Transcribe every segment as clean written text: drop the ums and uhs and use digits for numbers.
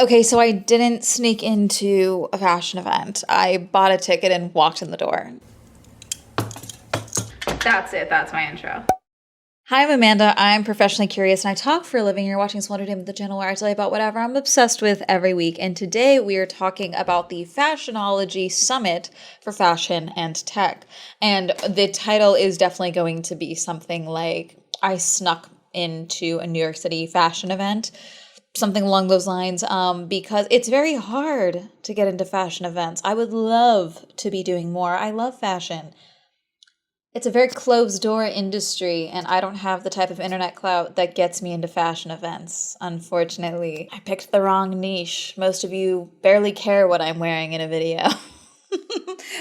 Okay, so I didn't sneak into a fashion event. I bought a ticket and walked in the door. That's it. That's my intro. Hi, I'm Amanda. I'm professionally curious and I talk for a living. You're watching Swell Entertainment, the channel where I tell you about whatever I'm obsessed with every week. And today we are talking about the Fashionology Summit for Fashion and Tech. And the title is definitely going to be something like I snuck into a New York City fashion event. Something along those lines, because it's very hard to get into fashion events. I would love to be doing more. I love fashion. It's a very closed door industry, and I don't have the type of internet clout that gets me into fashion events, unfortunately. I picked the wrong niche. Most of you barely care what I'm wearing in a video.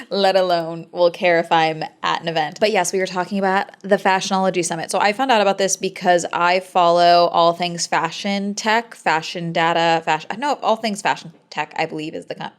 Let alone will care if I'm at an event. But yes, we were talking about the Fashionology Summit. So I found out about this because I follow all things fashion tech, fashion data, all things fashion tech, I believe is the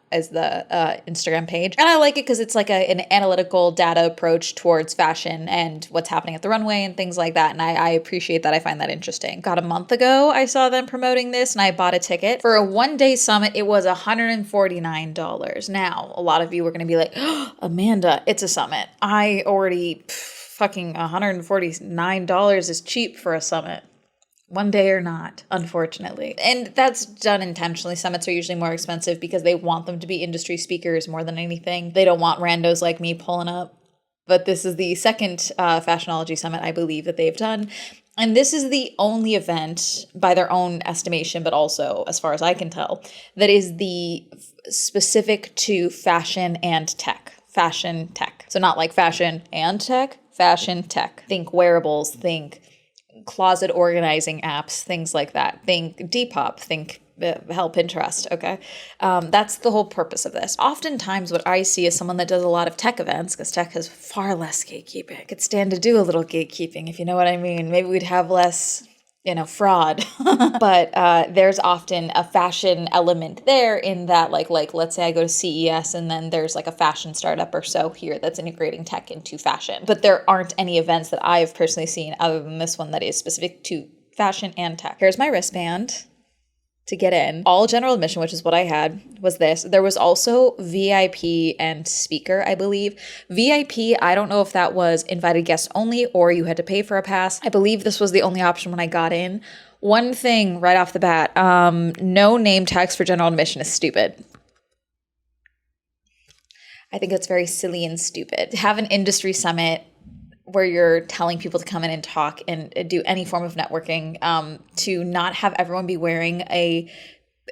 Instagram page. And I like it because it's like an analytical data approach towards fashion and what's happening at the runway and things like that. And I appreciate that. I find that interesting. About a month ago, I saw them promoting this and I bought a ticket. For a one-day summit, it was $149. Now, a lot of you were going to be like, oh, Amanda, it's a summit. I already, fucking $149 is cheap for a summit. One day or not, unfortunately. And that's done intentionally. Summits are usually more expensive because they want them to be industry speakers more than anything. They don't want randos like me pulling up. But this is the second Fashionology Summit, I believe, that they've done. And this is the only event, by their own estimation, but also, as far as I can tell, that is the specific to fashion and tech. Fashion tech. So not like fashion and tech, fashion tech. Think wearables, think closet organizing apps, things like that. Think Depop, think help Pinterest, okay? That's the whole purpose of this. Oftentimes what I see is someone that does a lot of tech events, because tech has far less gatekeeping. I could stand to do a little gatekeeping, if you know what I mean. Maybe we'd have less fraud. But there's often a fashion element there in that, like let's say I go to CES and then there's like a fashion startup or so here that's integrating tech into fashion. But there aren't any events that I've personally seen other than this one that is specific to fashion and tech. Here's my wristband to get in. All general admission, which is what I had, was this. There was also VIP and speaker, I believe. VIP, I don't know if that was invited guests only or you had to pay for a pass. I believe this was the only option when I got in. One thing right off the bat, no name tags for general admission is stupid. I think it's very silly and stupid. To have an industry summit where you're telling people to come in and talk and do any form of networking, to not have everyone be wearing a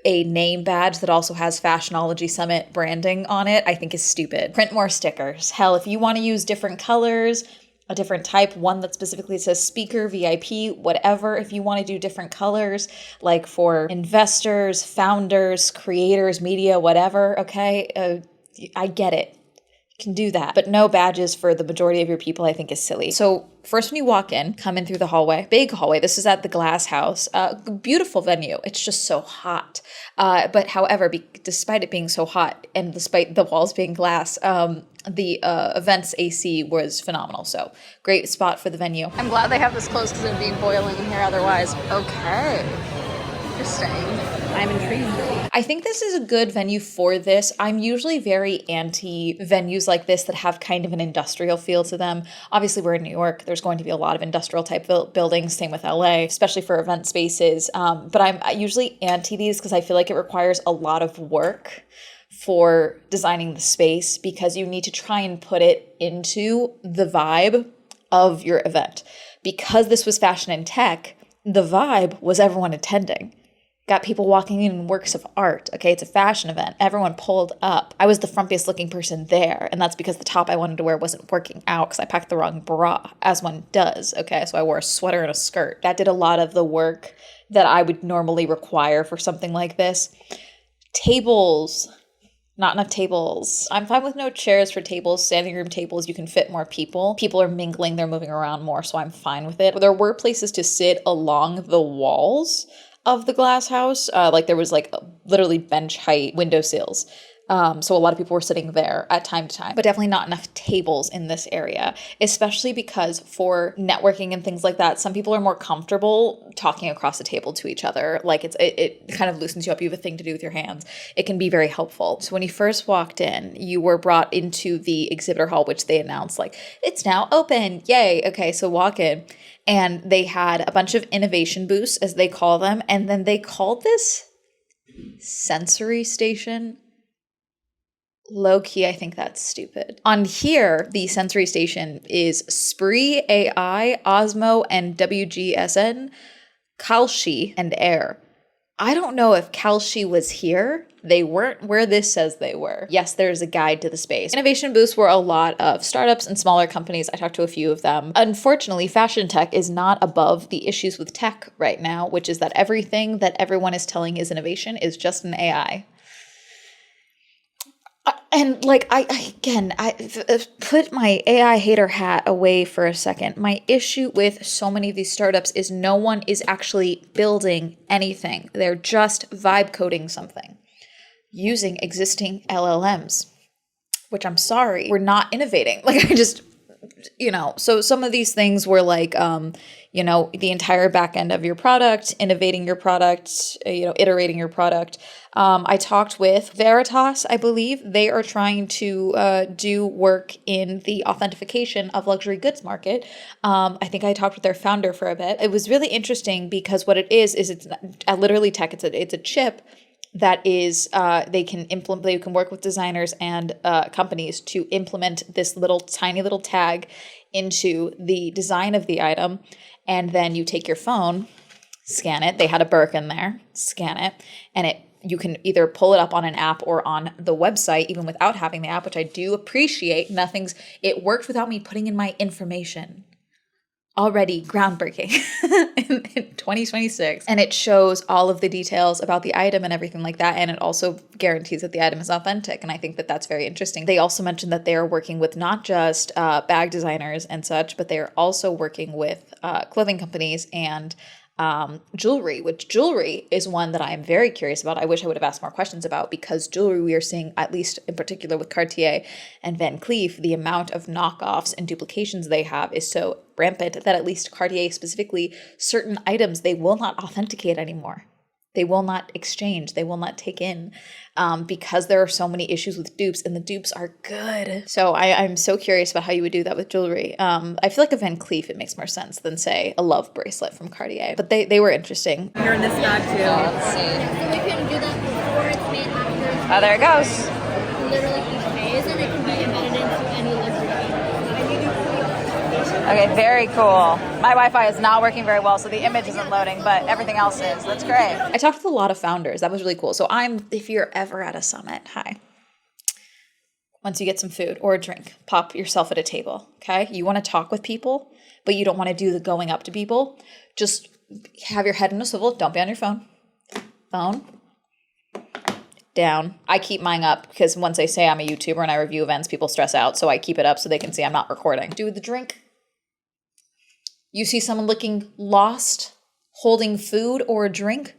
name badge that also has Fashionology Summit branding on it, I think is stupid. Print more stickers. Hell, if you want to use different colors, a different type, one that specifically says speaker, VIP, whatever, if you want to do different colors, like for investors, founders, creators, media, whatever, okay, I get it. Can do that, but no badges for the majority of your people I think is silly. So first when you walk in, come in through the hallway, big hallway. This is at the Glass House, beautiful venue. It's just so hot. But however, despite it being so hot and despite the walls being glass, the event's AC was phenomenal. So great spot for the venue. I'm glad they have this closed because it would be boiling in here otherwise. Okay, interesting. I'm intrigued. I think this is a good venue for this. I'm usually very anti venues like this that have kind of an industrial feel to them. Obviously, we're in New York. There's going to be a lot of industrial type buildings, same with LA, especially for event spaces. But I'm usually anti these because I feel like it requires a lot of work for designing the space because you need to try and put it into the vibe of your event. Because this was fashion and tech, the vibe was everyone attending. Got people walking in works of art. Okay, it's a fashion event. Everyone pulled up. I was the frumpiest looking person there, and that's because the top I wanted to wear wasn't working out because I packed the wrong bra, as one does. Okay, so I wore a sweater and a skirt. That did a lot of the work that I would normally require for something like this. Tables. Not enough tables. I'm fine with no chairs for tables. Standing room tables, you can fit more people. People are mingling, they're moving around more, so I'm fine with it. There were places to sit along the walls of the Glass House. Like there was like literally bench height windowsills. So a lot of people were sitting there at time to time, but definitely not enough tables in this area, especially because for networking and things like that, some people are more comfortable talking across the table to each other. Like it kind of loosens you up. You have a thing to do with your hands. It can be very helpful. So when you first walked in, you were brought into the exhibitor hall, which they announced like, it's now open. Yay. Okay. So walk in. And they had a bunch of innovation booths, as they call them. And then they called this sensory station. Low key, I think that's stupid. On here, the sensory station is Spree, AI, Osmo, and WGSN, Kalshi, and Air. I don't know if Kalshi was here. They weren't where this says they were. Yes, there's a guide to the space. Innovation booths were a lot of startups and smaller companies. I talked to a few of them. Unfortunately, fashion tech is not above the issues with tech right now, which is that everything that everyone is telling is innovation is just an AI. And like, I put my AI hater hat away for a second. My issue with so many of these startups is no one is actually building anything. They're just vibe coding something using existing LLMs, which I'm sorry, we're not innovating. Like so some of these things were like, the entire back end of your product, innovating your product, iterating your product. I talked with Veritas, I believe. They are trying to do work in the authentication of luxury goods market. I think I talked with their founder for a bit. It was really interesting because what it is it's literally tech. It's a chip that is they can work with designers and companies to implement this tiny little tag into the design of the item, and then you take your phone, scan it. They had a Birkin there, scan it, and you can either pull it up on an app or on the website, even without having the app, which I do appreciate. It worked without me putting in my information. Already groundbreaking in 2026. And it shows all of the details about the item and everything like that. And it also guarantees that the item is authentic. And I think that that's very interesting. They also mentioned that they are working with not just bag designers and such, but they are also working with clothing companies and jewelry, which jewelry is one that I am very curious about. I wish I would have asked more questions about, because jewelry, we are seeing, at least in particular with Cartier and Van Cleef, the amount of knockoffs and duplications they have is so rampant that at least Cartier specifically, certain items they will not authenticate anymore. They will not exchange. They will not take in because there are so many issues with dupes, and the dupes are good. So I'm so curious about how you would do that with jewelry. I feel like a Van Cleef, it makes more sense than, say, a love bracelet from Cartier. But they were interesting. You're in this bag too. Let's see. So we can do that before it's made, after. Oh, there it goes. Literally each phase, and it can be embedded into any luxury item. Okay, very cool. My Wi-Fi is not working very well, so the image isn't loading, but everything else is. That's great. I talked with a lot of founders. That was really cool. So if you're ever at a summit, once you get some food or a drink, pop yourself at a table, okay? You want to talk with people, but you don't want to do the going up to people. Just have your head in a swivel. Don't be on your phone. Phone down. I keep mine up because once I say I'm a YouTuber and I review events, people stress out. So I keep it up so they can see I'm not recording. Do the drink. You see someone looking lost, holding food or a drink.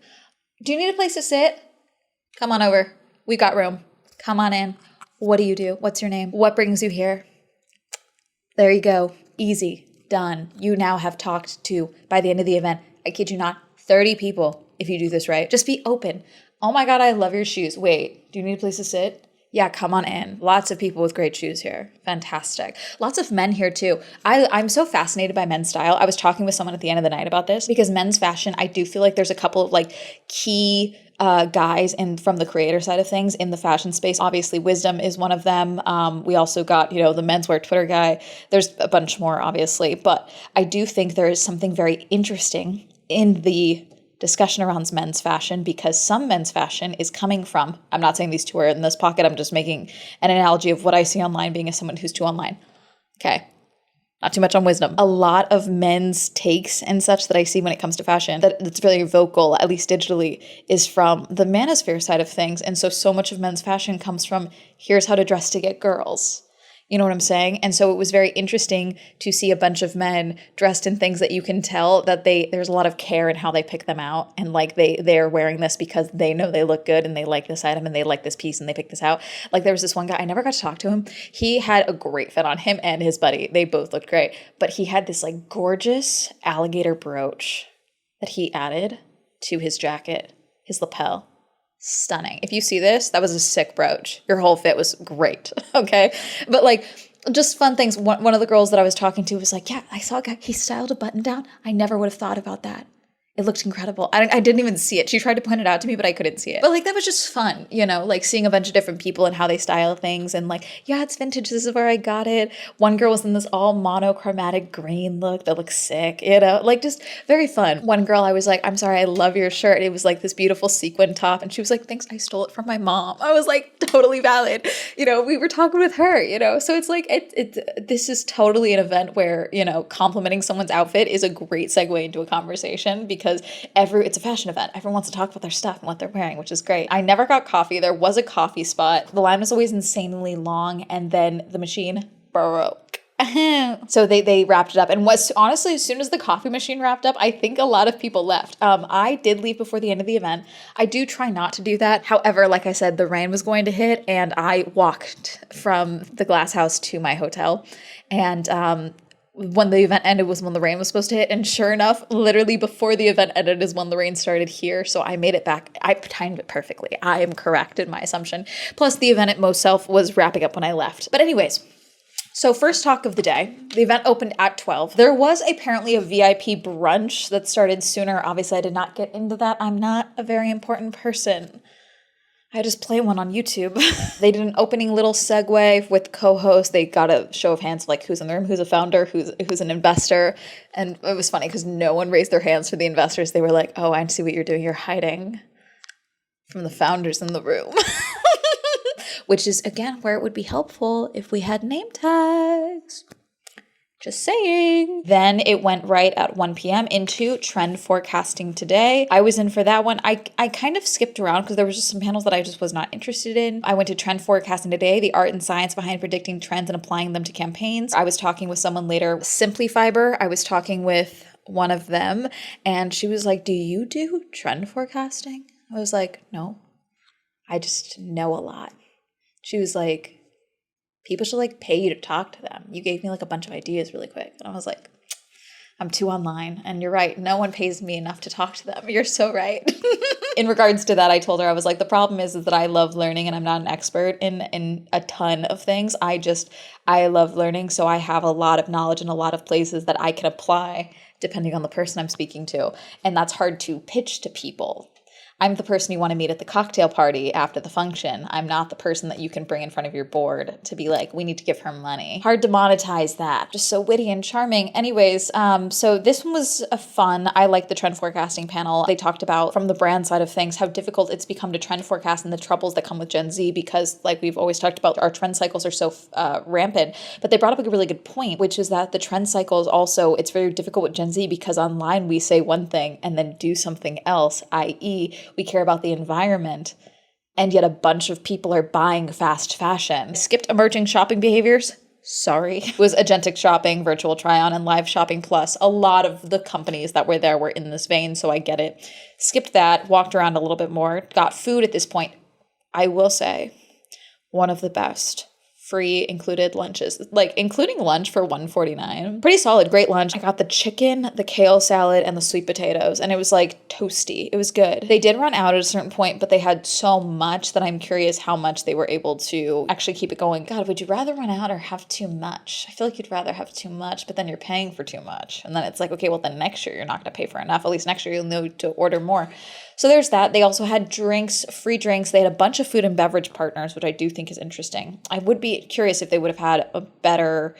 Do you need a place to sit? Come on over. We got room. Come on in. What do you do? What's your name? What brings you here? There you go. Easy. Done. You now have talked to, by the end of the event, I kid you not, 30 people if you do this right. Just be open. Oh my God, I love your shoes. Wait, do you need a place to sit? Yeah, come on in. Lots of people with great shoes here. Fantastic. Lots of men here too. I'm so fascinated by men's style. I was talking with someone at the end of the night about this because men's fashion, I do feel like there's a couple of like key guys from the creator side of things in the fashion space. Obviously, Wisdom is one of them. We also got, the menswear Twitter guy. There's a bunch more, obviously. But I do think there is something very interesting in the discussion around men's fashion, because some men's fashion is coming from, I'm not saying these two are in this pocket, I'm just making an analogy of what I see online being as someone who's too online. Okay. Not too much on Wisdom. A lot of men's takes and such that I see when it comes to fashion that's really vocal, at least digitally, is from the manosphere side of things. And so much of men's fashion comes from, here's how to dress to get girls. You know what I'm saying? And so it was very interesting to see a bunch of men dressed in things that you can tell that there's a lot of care in how they pick them out. And like they're wearing this because they know they look good and they like this item and they like this piece and they pick this out. Like there was this one guy, I never got to talk to him. He had a great fit on him and his buddy. They both looked great. But he had this like gorgeous alligator brooch that he added to his jacket, his lapel. Stunning. If you see this, that was a sick brooch. Your whole fit was great. Okay. But like just fun things. One of the girls that I was talking to was like, yeah, I saw a guy, he styled a button down. I never would have thought about that. It looked incredible. I didn't even see it. She tried to point it out to me, but I couldn't see it. But like, that was just fun, you know, like seeing a bunch of different people and how they style things and like, yeah, it's vintage. This is where I got it. One girl was in this all monochromatic green look that looks sick, you know, like just very fun. One girl, I was like, I'm sorry, I love your shirt. It was like this beautiful sequin top. And she was like, thanks, I stole it from my mom. I was like, totally valid. You know, we were talking with her, you know, so it's like, this is totally an event where, you know, complimenting someone's outfit is a great segue into a conversation because it's a fashion event. Everyone wants to talk about their stuff and what they're wearing, which is great. I never got coffee. There was a coffee spot. The line was always insanely long, and then the machine broke. So they wrapped it up, and was honestly, as soon as the coffee machine wrapped up, I think a lot of people left. I did leave before the end of the event. I do try not to do that. However, like I said, the rain was going to hit, and I walked from the glass house to my hotel, and when the event ended was when the rain was supposed to hit. And sure enough, literally before the event ended is when the rain started here. So I made it back. I timed it perfectly. I am correct in my assumption. Plus the event at Most Self was wrapping up when I left. But anyways, so first talk of the day, the event opened at 12. There was apparently a VIP brunch that started sooner. Obviously I did not get into that. I'm not a very important person. I just play one on YouTube. They did an opening little segue with co-host. They got a show of hands, like who's in the room, who's a founder, who's an investor. And it was funny because no one raised their hands for the investors. They were like, oh, I see what you're doing. You're hiding from the founders in the room. Which is, again, where it would be helpful if we had name tags. Just saying. Then it went right at 1 p.m. into trend forecasting today. I was in for that one. I kind of skipped around because there was just some panels that I just was not interested in. I went to trend forecasting today, the art and science behind predicting trends and applying them to campaigns. I was talking with someone later, Simply Fiber. I was talking with one of them and she was like, do you do trend forecasting? I was like, no, I just know a lot. She was like, people should like pay you to talk to them. You gave me like a bunch of ideas really quick. And I was like, I'm too online. And you're right. No one pays me enough to talk to them. You're so right. In regards to that, I told her, I was like, the problem is that I love learning and I'm not an expert in a ton of things. I love learning. So I have a lot of knowledge in a lot of places that I can apply depending on the person I'm speaking to. And that's hard to pitch to people. I'm the person you want to meet at the cocktail party after the function. I'm not the person that you can bring in front of your board to be like, we need to give her money. Hard to monetize that. Just so witty and charming. Anyways, so this one was a fun. I like the trend forecasting panel. They talked about, from the brand side of things, how difficult it's become to trend forecast and the troubles that come with Gen Z because, like we've always talked about, our trend cycles are so rampant. But they brought up a really good point, which is that the trend cycles also, it's very difficult with Gen Z because online we say one thing and then do something else, i.e., we care about the environment, and yet a bunch of people are buying fast fashion. Skipped emerging shopping behaviors. Sorry. It was agentic shopping, virtual try-on, and live shopping plus. A lot of the companies that were there were in this vein, so I get it. Skipped that, walked around a little bit more, got food at this point. I will say, one of the best. Free included lunches, like including lunch for $149. Pretty solid, great lunch. I got the chicken, the kale salad, and the sweet potatoes, and it was like toasty. It was good. They did run out at a certain point, but they had so much that I'm curious how much they were able to actually keep it going. God, would you rather run out or have too much? I feel like you'd rather have too much, but then you're paying for too much. And then it's like, okay, well then next year you're not going to pay for enough. At least next year you'll need to order more. So there's that. They also had drinks, free drinks. They had a bunch of food and beverage partners, which I do think is interesting. I would be curious if they would have had a better,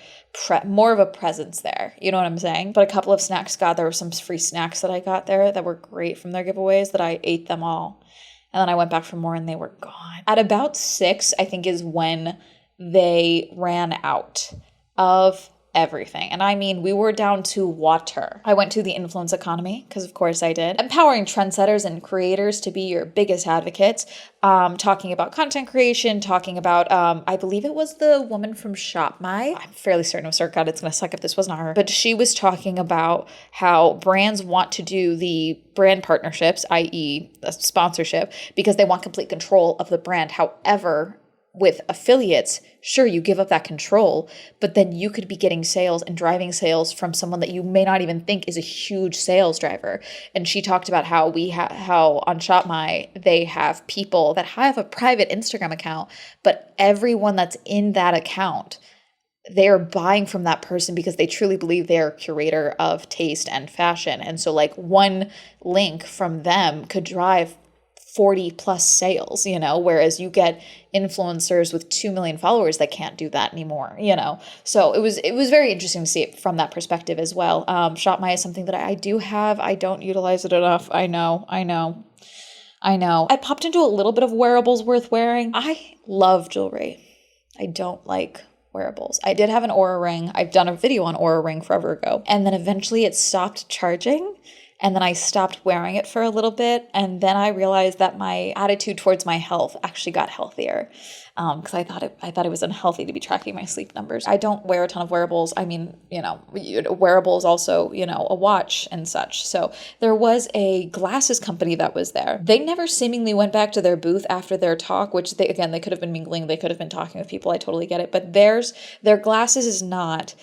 more of a presence there. You know what I'm saying? But a couple of snacks there were some free snacks that I got there that were great from their giveaways that I ate them all. And then I went back for more and they were gone. At about 6, I think is when they ran out of everything. And I mean, we were down to water. I went to the influence economy because of course I did. Empowering trendsetters and creators to be your biggest advocates. Talking about content creation, talking about, I believe it was the woman from Shop My. I'm fairly certain it was her. God, it's going to suck if this was not her. But she was talking about how brands want to do the brand partnerships, i.e. a sponsorship, because they want complete control of the brand. However, with affiliates, sure, you give up that control, but then you could be getting sales and driving sales from someone that you may not even think is a huge sales driver. And she talked about how how on Shop My, they have people that have a private Instagram account, but everyone that's in that account, they're buying from that person because they truly believe they're a curator of taste and fashion. And so like one link from them could drive 40 plus sales, whereas you get influencers with 2 million followers that can't do that anymore, So it was very interesting to see it from that perspective as well. Shop My is something that I do have. I don't utilize it enough. I know. I popped into a little bit of wearables worth wearing. I love jewelry. I don't like wearables. I did have an Aura ring. I've done a video on Aura ring forever ago. And then eventually it stopped charging. And then I stopped wearing it for a little bit. And then I realized that my attitude towards my health actually got healthier. Because I thought it was unhealthy to be tracking my sleep numbers. I don't wear a ton of wearables. I mean, wearables also, a watch and such. So there was a glasses company that was there. They never seemingly went back to their booth after their talk, which they could have been mingling. They could have been talking with people. I totally get it. But their glasses is not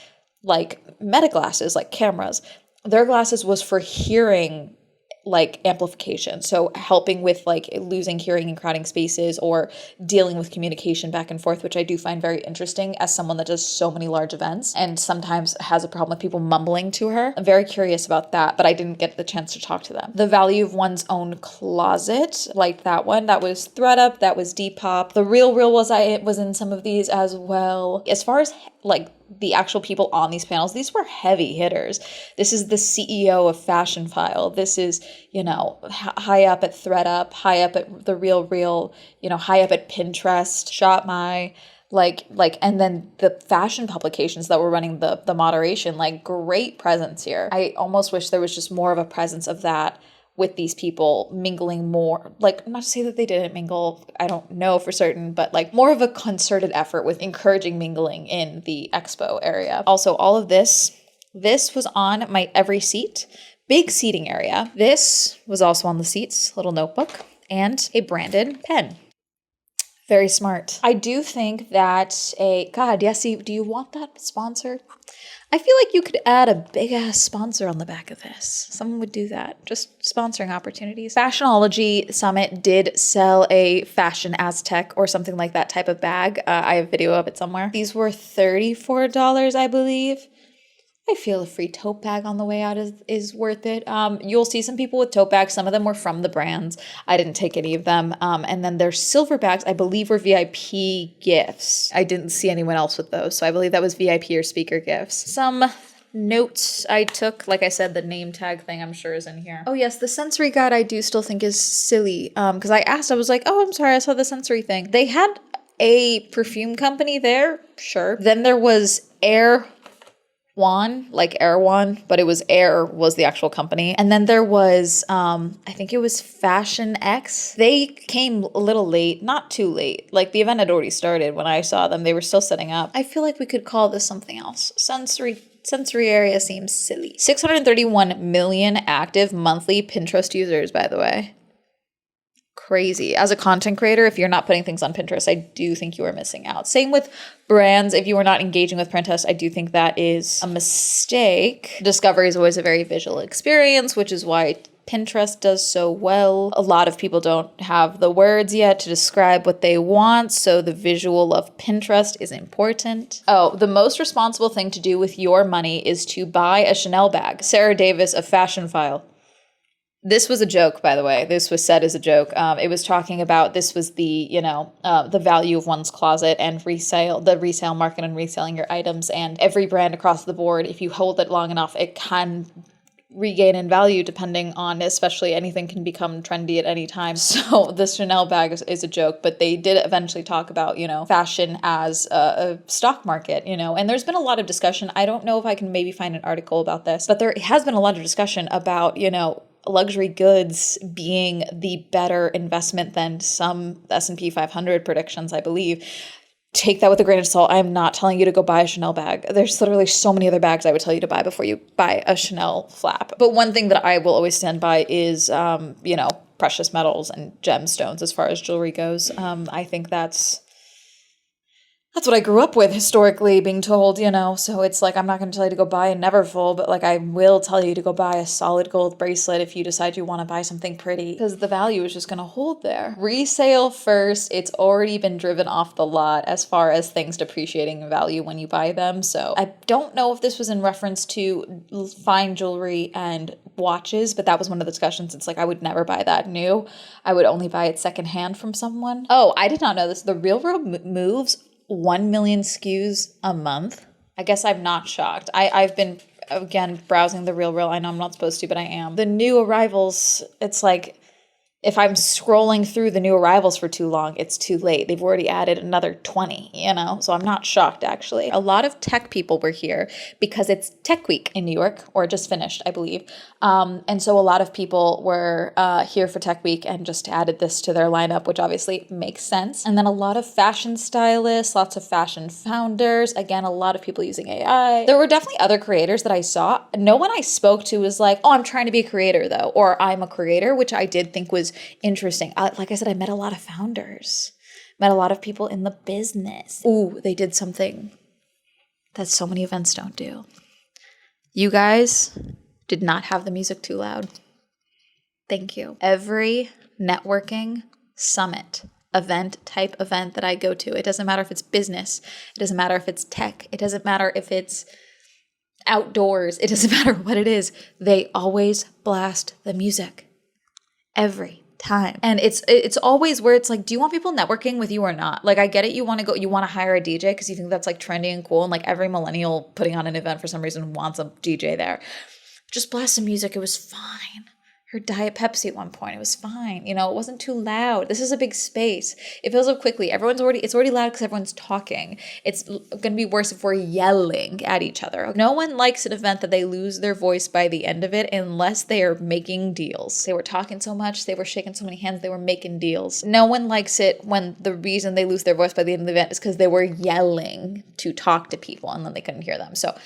like meta glasses, like cameras. Their glasses was for hearing like amplification. So helping with like losing hearing in crowding spaces or dealing with communication back and forth, which I do find very interesting as someone that does so many large events and sometimes has a problem with people mumbling to her. I'm very curious about that, but I didn't get the chance to talk to them. The value of one's own closet, like that one, that was ThredUp, that was Depop. The Real was in some of these as well. As far as like the actual people on these panels, these were heavy hitters. This is the CEO of Fashion File. This is, high up at ThredUp, high up at The Real, high up at Pinterest, Shop My, and then the fashion publications that were running the moderation, like great presence here. I almost wish there was just more of a presence of that with these people mingling more, like not to say that they didn't mingle, I don't know for certain, but like more of a concerted effort with encouraging mingling in the expo area. Also, all of this was on my every seat, big seating area. This was also on the seats, little notebook, and a branded pen. Very smart. I do think that do you want that sponsor? I feel like you could add a big ass sponsor on the back of this. Someone would do that. Just sponsoring opportunities. Fashionology Summit did sell a Fashion Aztec or something like that type of bag. I have a video of it somewhere. These were $34, I believe. I feel a free tote bag on the way out is worth it. You'll see some people with tote bags. Some of them were from the brands. I didn't take any of them. And then their silver bags, I believe, were VIP gifts. I didn't see anyone else with those. So I believe that was VIP or speaker gifts. Some notes I took, like I said, the name tag thing I'm sure is in here. Oh yes, the sensory guide I do still think is silly. Because I was like, oh, I'm sorry, I saw the sensory thing. They had a perfume company there, sure. Then there was Erewhon, but it was Air was the actual company. And then there was, I think it was Fashion X. They came a little late, not too late. Like the event had already started when I saw them. They were still setting up. I feel like we could call this something else. Sensory area seems silly. 631 million active monthly Pinterest users, by the way. Crazy. As a content creator, if you're not putting things on Pinterest, I do think you are missing out. Same with brands. If you are not engaging with Pinterest, I do think that is a mistake. Discovery is always a very visual experience, which is why Pinterest does so well. A lot of people don't have the words yet to describe what they want, so the visual of Pinterest is important. Oh, the most responsible thing to do with your money is to buy a Chanel bag. Sarah Davis of Fashion File. This was a joke, by the way. This was said as a joke. It was talking about this was the, the value of one's closet and the resale market and reselling your items. And every brand across the board, if you hold it long enough, it can regain in value depending on, especially anything can become trendy at any time. So the Chanel bag is a joke, but they did eventually talk about, fashion as a stock market, and there's been a lot of discussion. I don't know if I can maybe find an article about this, but there has been a lot of discussion about, luxury goods being the better investment than some S&P 500 predictions, I believe. Take that with a grain of salt. I am not telling you to go buy a Chanel bag. There's literally so many other bags I would tell you to buy before you buy a Chanel flap. But one thing that I will always stand by is, precious metals and gemstones as far as jewelry goes. I think that's what I grew up with historically, being told, so it's like, I'm not going to tell you to go buy a Neverfull, but like I will tell you to go buy a solid gold bracelet if you decide you want to buy something pretty, because the value is just going to hold there. Resale first, it's already been driven off the lot as far as things depreciating in value when you buy them. So I don't know if this was in reference to fine jewelry and watches, but that was one of the discussions. It's like, I would never buy that new. I would only buy it secondhand from someone. Oh, I did not know this. The Real World moves 1 million SKUs a month. I guess I'm not shocked. I've been, again, browsing the Real. I know I'm not supposed to, but I am. The new arrivals, it's like, if I'm scrolling through the new arrivals for too long, it's too late. They've already added another 20, so I'm not shocked, actually. A lot of tech people were here because it's Tech Week in New York, or just finished, I believe. And so a lot of people were here for Tech Week and just added this to their lineup, which obviously makes sense. And then a lot of fashion stylists, lots of fashion founders. Again, a lot of people using AI. There were definitely other creators that I saw. No one I spoke to was like, oh, I'm trying to be a creator though, or I'm a creator, which I did think was interesting. Like I said, I met a lot of founders, met a lot of people in the business. Ooh, they did something that so many events don't do. You guys did not have the music too loud. Thank you. Every networking summit, type event that I go to, it doesn't matter if it's business, it doesn't matter if it's tech, it doesn't matter if it's outdoors, it doesn't matter what it is, they always blast the music. Every time. And it's always where it's like, do you want people networking with you or not? Like, I get it, you want to hire a DJ because you think that's like trendy and cool, and like every millennial putting on an event for some reason wants a DJ there. Just blast some music, it was fine. Her Diet Pepsi at one point, it was fine. It wasn't too loud. This is a big space. It fills up quickly. It's already loud because everyone's talking. It's going to be worse if we're yelling at each other. No one likes an event that they lose their voice by the end of it unless they are making deals. They were talking so much, they were shaking so many hands, they were making deals. No one likes it when the reason they lose their voice by the end of the event is because they were yelling to talk to people and then they couldn't hear them. So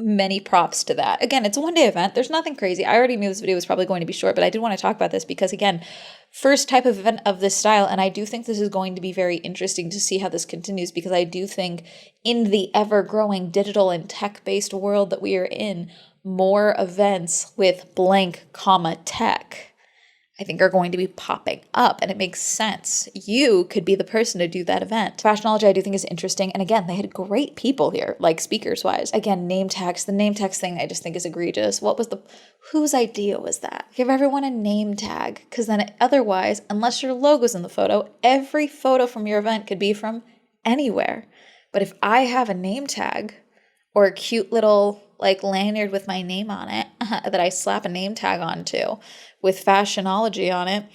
many props to that. Again, it's a one-day event. There's nothing crazy. I already knew this video was probably going to be short, but I did want to talk about this because, again, first type of event of this style, and I do think this is going to be very interesting to see how this continues, because I do think in the ever-growing digital and tech-based world that we are in, more events with blank, tech, I think are going to be popping up, and it makes sense. You could be the person to do that event. Fashionology, I do think, is interesting. And again, they had great people here, like speakers wise. Again, name tags. The name tags thing I just think is egregious. Whose idea was that? Give everyone a name tag, because then otherwise, unless your logo's in the photo, every photo from your event could be from anywhere. But if I have a name tag or a cute little like lanyard with my name on it that I slap a name tag onto with Fashionology on it,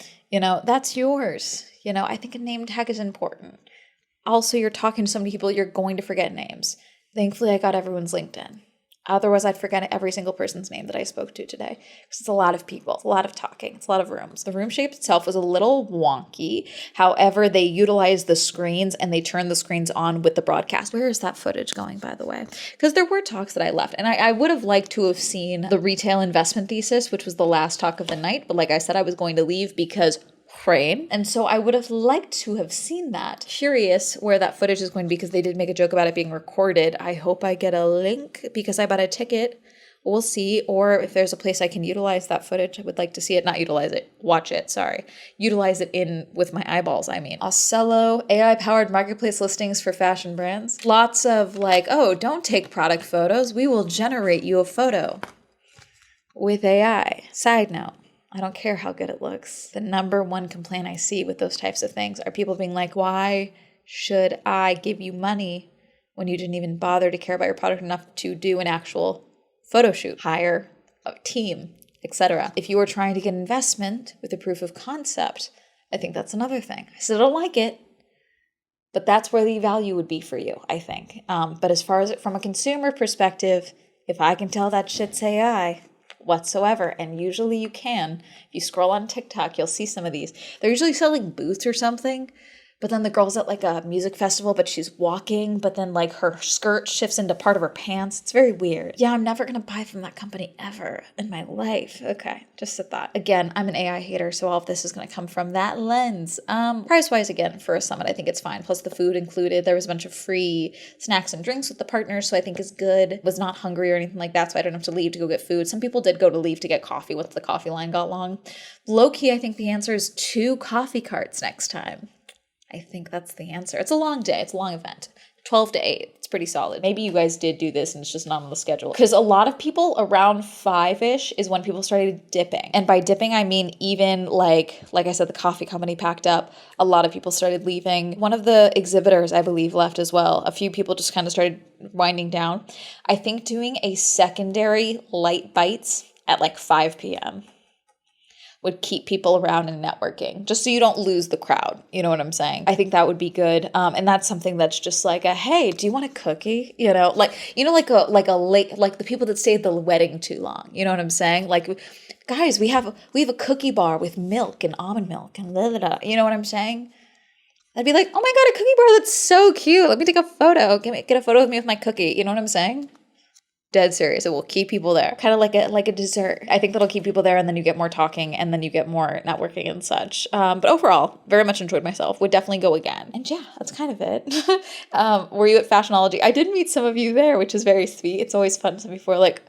that's yours. I think a name tag is important. Also, you're talking to so many people, you're going to forget names. Thankfully, I got everyone's LinkedIn. Otherwise, I'd forget every single person's name that I spoke to today, because it's a lot of people, it's a lot of talking, it's a lot of rooms. The room shape itself was a little wonky. However, they utilized the screens and they turned the screens on with the broadcast. Where is that footage going, by the way? Because there were talks that I left, and I would have liked to have seen the retail investment thesis, which was the last talk of the night. But like I said, I was going to leave because frame. And so I would have liked to have seen that. Curious where that footage is going to be, because they did make a joke about it being recorded. I hope I get a link because I bought a ticket. We'll see. Or if there's a place I can utilize that footage, I would like to see it. Not utilize it. Watch it. Sorry. Utilize it in with my eyeballs, I mean. Ocello, AI-powered marketplace listings for fashion brands. Lots of like, oh, don't take product photos. We will generate you a photo with AI. Side note. I don't care how good it looks. The number one complaint I see with those types of things are people being like, why should I give you money when you didn't even bother to care about your product enough to do an actual photo shoot? Hire a team. etc. If you are trying to get investment with a proof of concept, I think that's another thing. I still don't like it, but that's where the value would be for you, I think. But as far as it from a consumer perspective, if I can tell that shit's AI whatsoever, and usually you can. If you scroll on TikTok, you'll see some of these. They're usually selling boots or something, but then the girl's at like a music festival, but she's walking, but then like her skirt shifts into part of her pants. It's very weird. Yeah, I'm never going to buy from that company ever in my life. Okay, just a thought. Again, I'm an AI hater, so all of this is going to come from that lens. Price-wise, again, for a summit, I think it's fine. Plus the food included. There was a bunch of free snacks and drinks with the partners, so I think is good. Was not hungry or anything like that, so I don't have to leave to go get food. Some people did go to leave to get coffee once the coffee line got long. Low-key, I think the answer is 2 coffee carts next time. I think that's the answer. It's a long day. It's a long event. 12 to 8. It's pretty solid. Maybe you guys did do this and it's just not on the schedule. Because a lot of people around 5-ish is when people started dipping. And by dipping, I mean even like I said, the coffee company packed up. A lot of people started leaving. One of the exhibitors, I believe, left as well. A few people just kind of started winding down. I think doing a secondary light bites at like 5 p.m. would keep people around and networking, just so you don't lose the crowd. You know what I'm saying? I think that would be good. And that's something that's just like a, hey, do you want a cookie? Like a late, like the people that stay at the wedding too long. You know what I'm saying? Like, guys, we have a cookie bar with milk and almond milk and blah, blah, blah. You know what I'm saying? I'd be like, oh my God, a cookie bar, that's so cute. Let me take a photo. Get a photo of me with my cookie. You know what I'm saying? Dead serious. It will keep people there. Kind of like a dessert. I think that'll keep people there, and then you get more talking, and then you get more networking and such. But overall, very much enjoyed myself. Would definitely go again. And yeah, that's kind of it. Were you at Fashionology? I did meet some of you there, which is very sweet. It's always fun to before, like,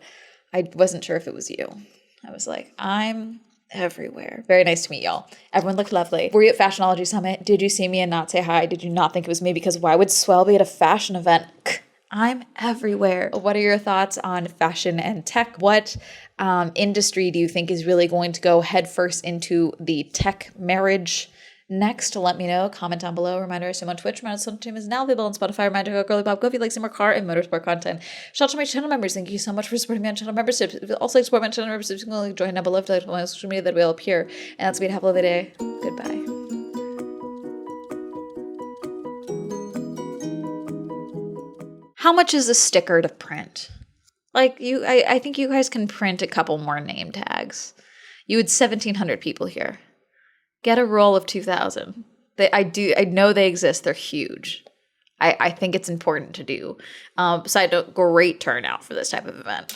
I wasn't sure if it was you. I was like, I'm everywhere. Very nice to meet y'all. Everyone looked lovely. Were you at Fashionology Summit? Did you see me and not say hi? Did you not think it was me? Because why would Swell be at a fashion event? I'm everywhere. What are your thoughts on fashion and tech? What industry do you think is really going to go headfirst into the tech marriage next? Let me know. Comment down below. Reminder, I stream on Twitch. My Swell Entertainment is now available on Spotify. Reminder, go Girly Bob. Go if you like some more car and motorsport content. Shout out to my channel members. Thank you so much for supporting me on channel memberships. If you also like support my channel memberships, you can join down below to like my social media that will appear. And that's me. Have a lovely day. Goodbye. How much is a sticker to print? Like I think you guys can print a couple more name tags. You had 1,700 people here. Get a roll of 2,000. I know they exist. They're huge. I think it's important to do. Besides, a great turnout for this type of event.